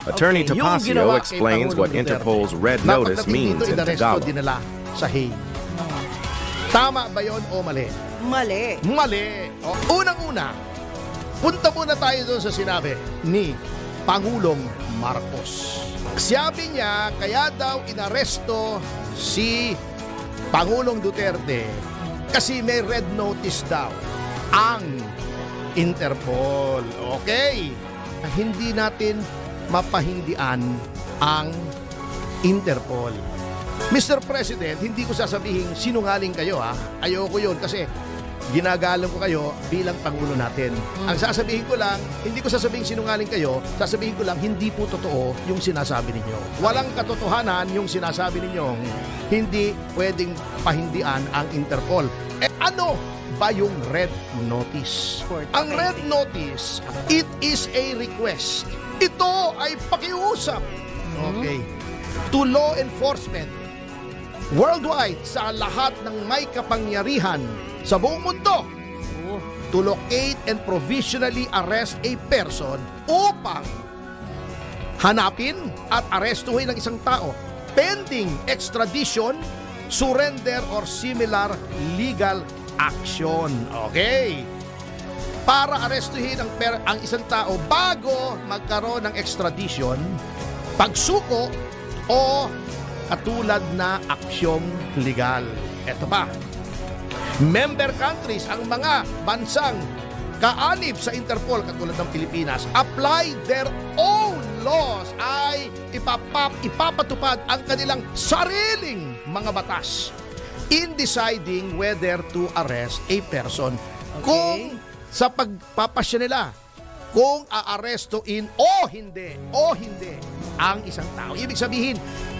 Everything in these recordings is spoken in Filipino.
Attorney Okay, yung Topacio ginawa kay explains Pangulong what Duterte, Interpol's red Na notice pagdating means dito, in inaresto, Tagalog. dinala sa Hague. Tama ba yon o mali? Mali. Mali. O, unang-una, punta muna tayo doon sa sinabi ni Pangulong Marcos. Sabi niya, kaya daw inaresto si Pangulong Duterte kasi may red notice daw ang Interpol. Okay. Hindi natin mapahindian ang Interpol. Mr. President, hindi ko sasabihin sinungaling kayo ha. Ayoko yun kasi ginagalang ko kayo bilang Pangulo natin. Ang sasabihin ko lang, hindi ko sasabihin sinungaling kayo, sasabihin ko lang hindi po totoo yung sinasabi ninyo. Walang katotohanan yung sinasabi ninyong hindi pwedeng pahindian ang Interpol. Ano ba yung red notice? Ang red notice, it is a request. Ito ay pakiusap. Okay. To law enforcement worldwide sa lahat ng may kapangyarihan sa buong mundo to locate and provisionally arrest a person upang hanapin at arestuhin ang isang tao pending extradition, surrender or similar legal action. Okay. Para arestuhin ang isang tao bago magkaroon ng extradition, pagsuko o katulad na aksyong legal. Ito pa. Member countries, ang mga bansang kaanib sa Interpol katulad ng Pilipinas, apply their own laws ay ipapatupad ang kanilang sariling mga batas in deciding whether to arrest a person. Okay. Kung sa pagpapasya nila, kung aarestoin o hindi ang isang tao. Ibig sabihin,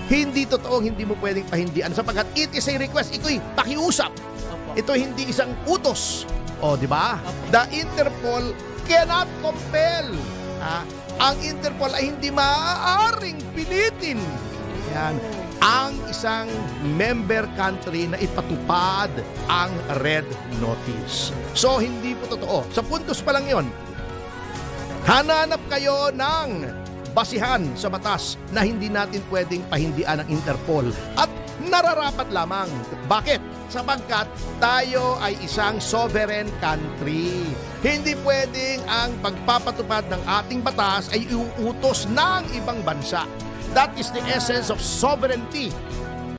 hindi totoong hindi mo pwedeng pahindian sapagkat it is a request. Ito'y pakiusap. Ito hindi isang utos. O, di ba? The Interpol cannot compel. Ang Interpol ay hindi maaaring pilitin. Yan. Ang isang member country na ipatupad ang red notice. So, hindi po totoo. Sa puntos pa lang yon. Hananap kayo ng basihan sa batas na hindi natin pwedeng pahindian ang Interpol at nararapat lamang. Bakit? Sapagkat tayo ay isang sovereign country. Hindi pwedeng ang pagpapatupad ng ating batas ay iuutos ng ibang bansa. That is the essence of sovereignty.